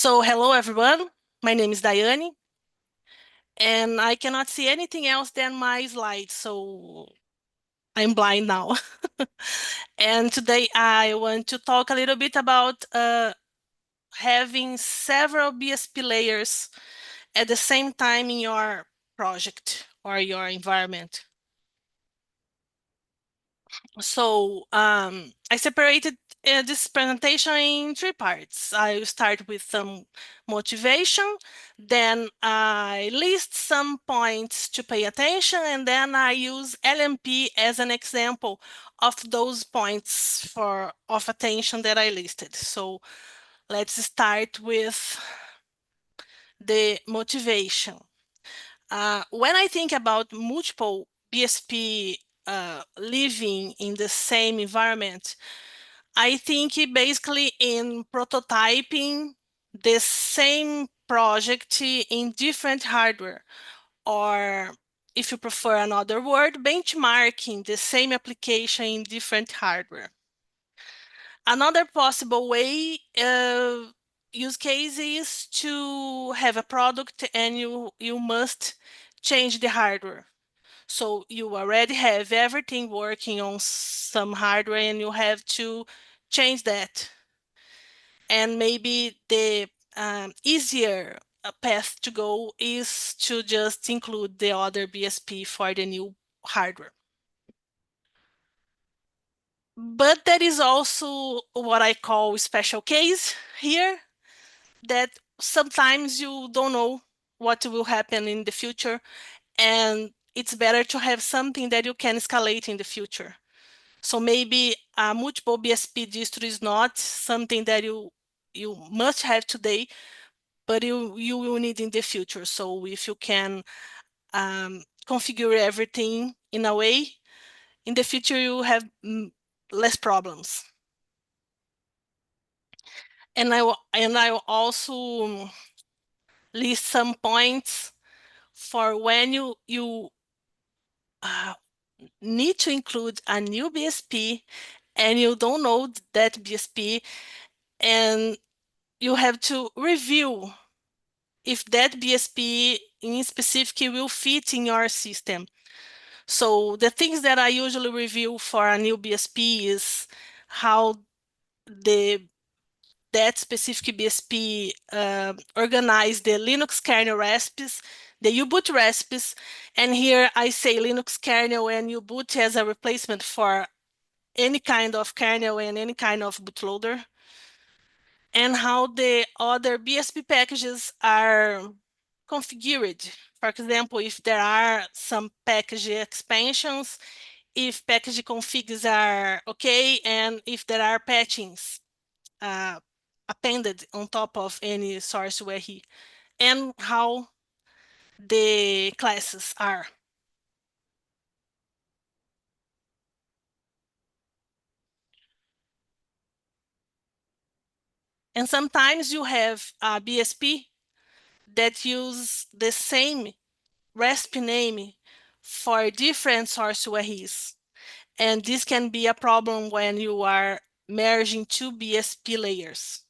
So hello everyone, my name is Daiane, and I cannot see anything else than my slides, so I'm blind now. And today I want to talk a little bit about having several BSP layers at the same time in your project or your environment. So I separated this presentation in three parts. I will start with some motivation, then I list some points to pay attention, and then I use LMP as an example of those points of attention that I listed. So let's start with the motivation. When I think about multiple BSP living in the same environment, I think basically in prototyping the same project in different hardware, or if you prefer another word, benchmarking the same application in different hardware. Another possible way use case is to have a product and you must change the hardware. So you already have everything working on some hardware and you have to change that. And maybe the easier path to go is to just include the other BSP for the new hardware. But there is also what I call special case here, that sometimes you don't know what will happen in the future, and it's better to have something that you can escalate in the future. So maybe a multiple BSP distro is not something that you must have today, but you will need in the future. So if you can configure everything in a way, in the future you have less problems. And I will also list some points for when you need to include a new BSP and you don't know that BSP, and you have to review if that BSP in specific will fit in your system. So the things that I usually review for a new BSP is how that specific BSP organize the Linux kernel recipes, the U-boot recipes, and here I say Linux kernel and U-boot as a replacement for any kind of kernel and any kind of bootloader, and how the other BSP packages are configured. For example, if there are some package expansions, if package configs are okay, and if there are patchings appended on top of any source URI, and how the classes are. And sometimes you have a BSP that use the same recipe name for different source URIs. And this can be a problem when you are merging two BSP layers.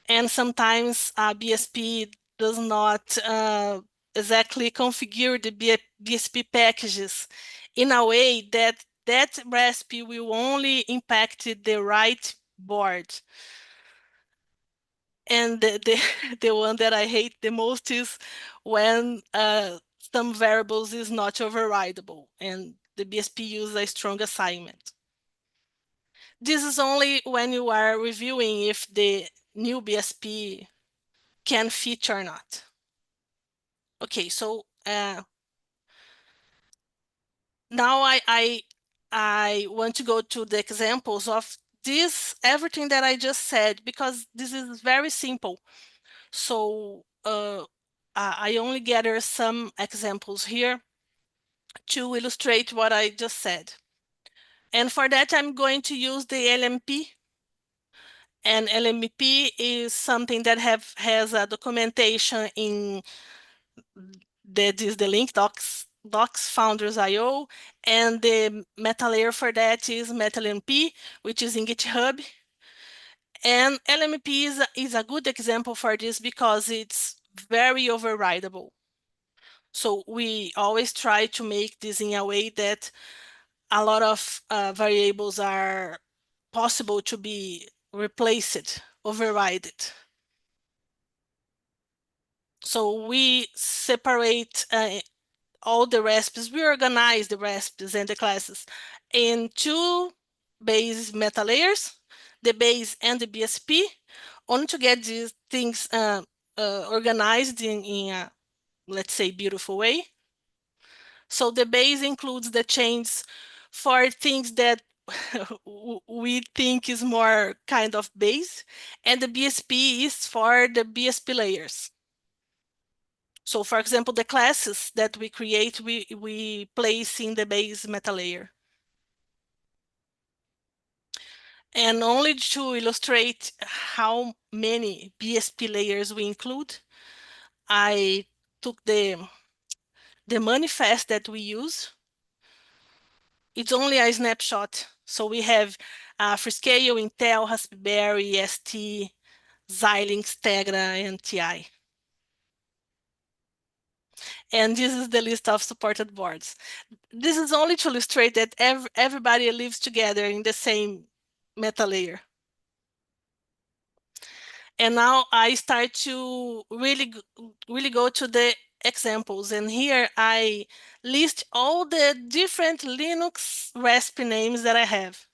And sometimes a BSP does not exactly configure the BSP packages in a way that that recipe will only impact the right board. And the one that I hate the most is when some variables is not overridable and the BSP uses a strong assignment. This is only when you are reviewing if the new BSP can fit or not. Okay, so now I want to go to the examples of everything that I just said, because this is very simple. So I only gather some examples here to illustrate what I just said. And for that, I'm going to use the LMP. And LMP is something that has a documentation in that is the link docs founders.io, and the meta layer for that is metalmp, which is in GitHub. And LMP is a good example for this because it's very overridable. So we always try to make this in a way that a lot of variables are possible to be replaced, overrided. So we separate all the recipes, we organize the recipes and the classes in two base metalayers, the base and the BSP, only to get these things organized in a, let's say, beautiful way. So the base includes the chains for things that we think is more kind of base, and the BSP is for the BSP layers. So for example, the classes that we create, we place in the base meta layer. And only to illustrate how many BSP layers we include, I took the manifest that we use. It's only a snapshot. So we have Freescale, Intel, Raspberry, ST, Xilinx, Tegra, and TI. And this is the list of supported boards. This is only to illustrate that everybody lives together in the same meta layer. And now I start to really go to the examples. And here I list all the different Linux recipe names that I have.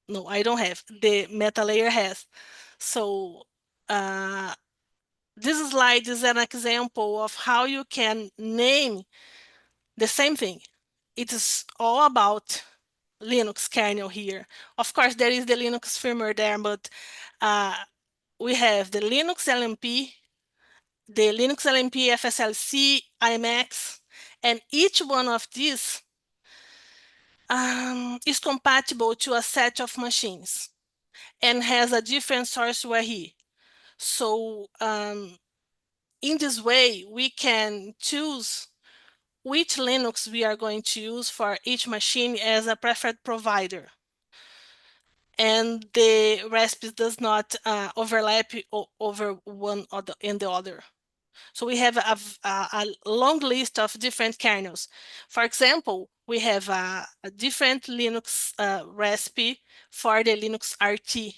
No, I don't have. The meta layer has. So this slide is an example of how you can name the same thing. It is all about Linux kernel here. Of course, there is the Linux firmware there, but we have the Linux LMP, the Linux LMP FSLC, IMAX, and each one of these is compatible to a set of machines and has a different source URI. So in this way, we can choose which Linux we are going to use for each machine as a preferred provider. And the recipes does not overlap over one and the other. So we have a long list of different kernels. For example, we have a different Linux recipe for the Linux RT.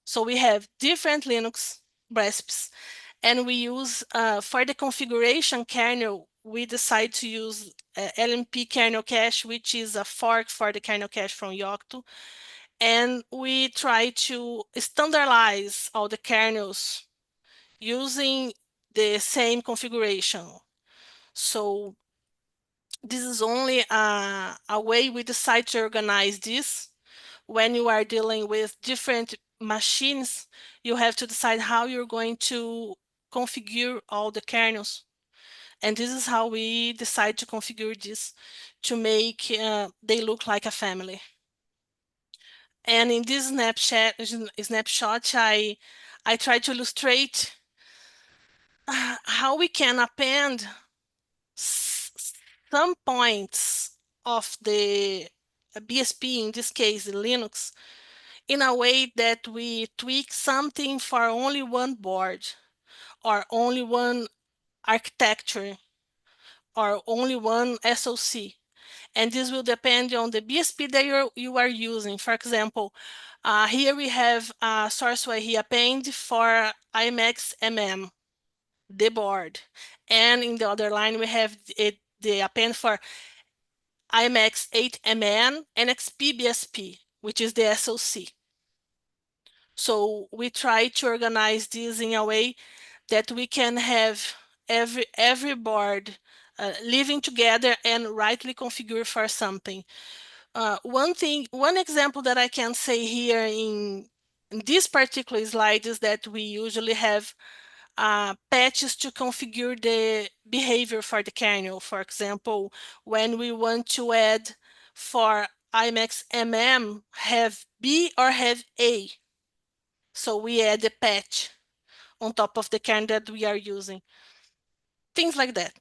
So we have different Linux recipes, and we use, for the configuration kernel, we decide to use LMP kernel cache, which is a fork for the kernel cache from Yocto. And we try to standardize all the kernels using the same configuration. So this is only a way we decide to organize this. When you are dealing with different machines, you have to decide how you're going to configure all the kernels. And this is how we decide to configure this to make they look like a family. And in this snapshot, I try to illustrate how we can append some points of the BSP, in this case, the Linux, in a way that we tweak something for only one board or only one architecture or only one SoC. And this will depend on the BSP that you are using. For example, here we have a source URI append for IMAX MM, the board. And in the other line, we have the append for IMAX 8MN and XP BSP, which is the SoC. So we try to organize this in a way that we can have every board living together and rightly configure for something. One example that I can say here in this particular slide is that we usually have patches to configure the behavior for the kernel. For example, when we want to add for IMAX MM have B or have A. So we add a patch on top of the kernel that we are using. Things like that.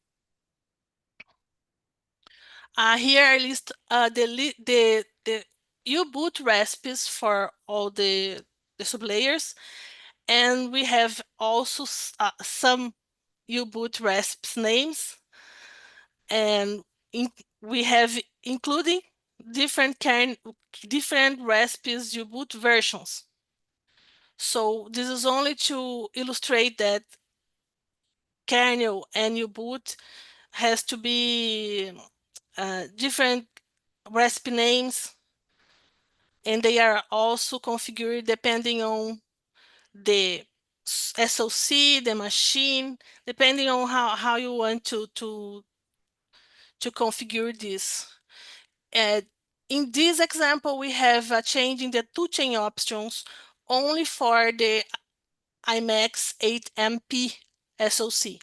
Here I list the the U-boot recipes for all the sublayers, and we have also some U-boot recipes names, and we have including different recipes U-boot versions. So this is only to illustrate that kernel and U-boot has to be different recipe names, and they are also configured depending on the SoC, the machine, depending on how you want to configure this. And in this example, we have a change in the toolchain options only for the IMAX 8MP SoC.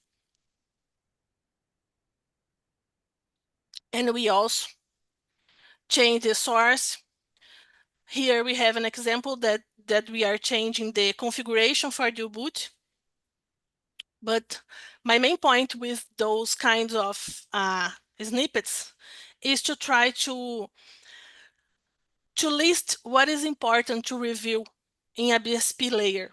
And we also change the source. Here we have an example that we are changing the configuration for the boot. But my main point with those kinds of snippets is to try to list what is important to review in a BSP layer.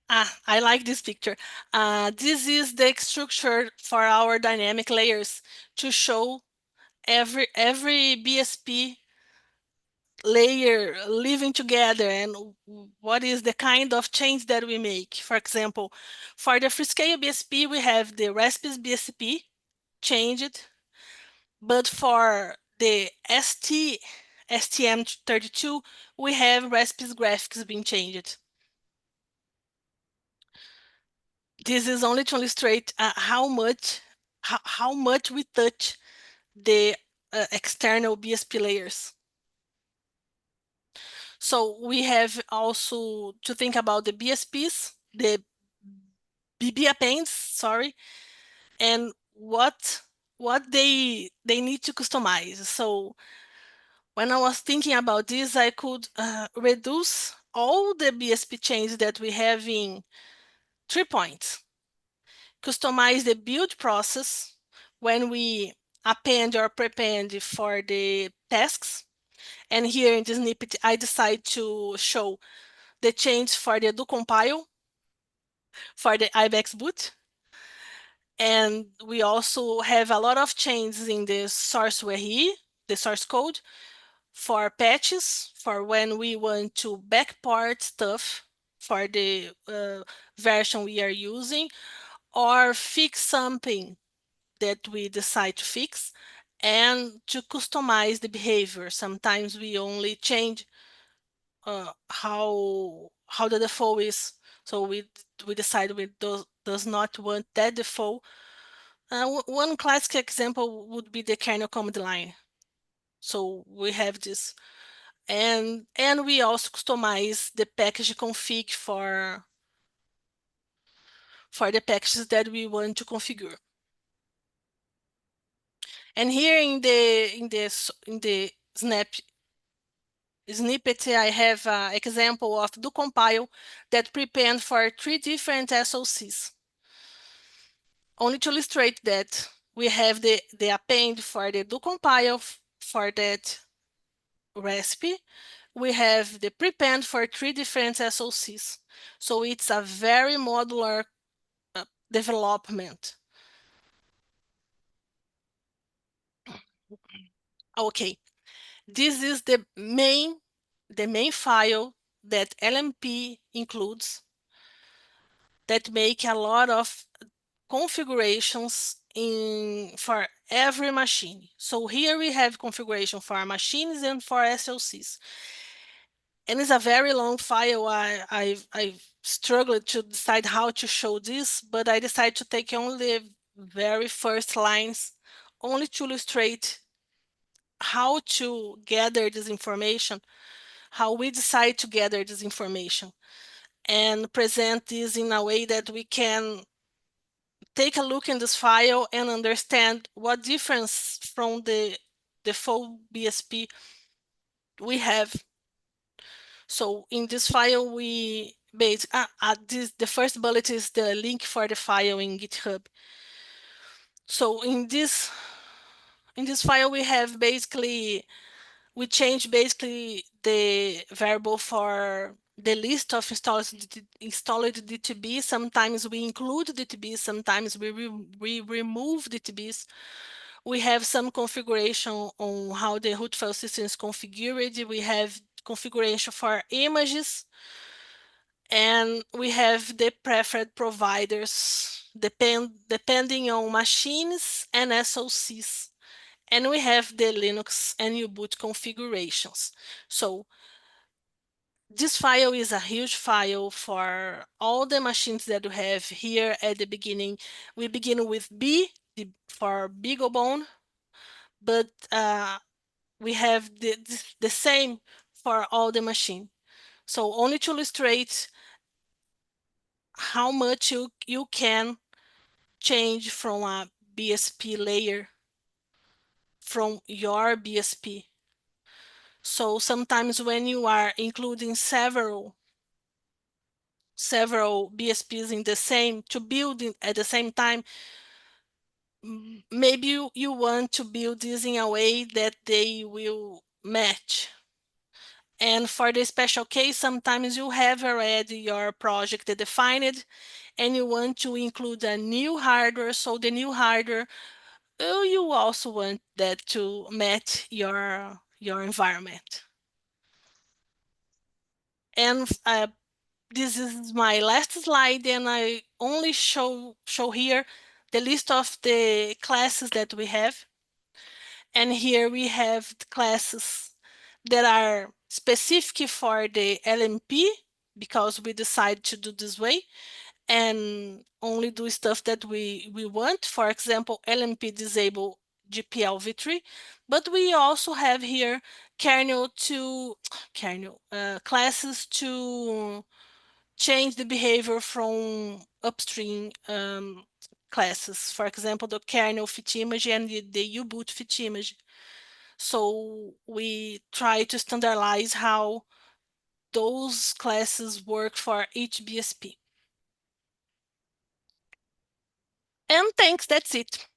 I like this picture. This is the structure for our dynamic layers to show every BSP layer living together and what is the kind of change that we make. For example, for the free-scale BSP, we have the recipes BSP changed, but for the STM32, we have recipes graphics being changed. This is only to illustrate how much we touch the external BSP layers. So we have also to think about the BSPs, the BB appends, sorry, and what they need to customize. So when I was thinking about this, I could reduce all the BSP changes that we have in 3 points. Customize the build process when we append or prepend for the tasks. And here in this snippet, I decide to show the change for the do compile for the IBEX boot. And we also have a lot of changes in the source URI, the source code, for patches, for when we want to backport stuff for the version we are using, or fix something that we decide to fix, and to customize the behavior. Sometimes we only change how the default is. So we decide we does not want that default. One classic example would be the kernel command line. So we have this, and we also customize the package config for the packages that we want to configure. And here in the snippet, I have an example of do compile that prepend for 3 different SoCs. Only to illustrate that we have the append for the do compile for that recipe. We have the prepend for 3 different SoCs. So it's a very modular development. Okay, this is the main file that LMP includes that make a lot of configurations for every machine. So here we have configuration for machines and for SLCs. And it's a very long file. I struggled to decide how to show this, but I decided to take only the very first lines, only to illustrate how to gather this information, how we decide to gather this information, and present this in a way that we can take a look in this file and understand what difference from the full BSP we have. So in this file, we the first bullet is the link for the file in GitHub. So in this In this file, we have basically, we change basically the variable for the list of installed DTBs. Sometimes we include DTBs, sometimes we remove DTBs. We have some configuration on how the root file system is configured. We have configuration for images, and we have the preferred providers depending on machines and SoCs. And we have the Linux and U-boot configurations. So this file is a huge file for all the machines that we have here at the beginning. We begin with B for BeagleBone, but we have the same for all the machine. So only to illustrate how much you can change from a BSP layer from your BSP. So sometimes when you are including several BSPs in the same to build at the same time, maybe you want to build this in a way that they will match. And for the special case, sometimes you have already your project defined and you want to include a new hardware. So the new hardware, you also want that to match your environment. And this is my last slide, and I only show here the list of the classes that we have. And here we have the classes that are specific for the LMP, because we decided to do this way and only do stuff that we want. For example, LMP disable GPL v3, but we also have here classes to change the behavior from upstream classes. For example, the kernel fit image and the U-boot fit image. So we try to standardize how those classes work for each BSP. And thanks, that's it.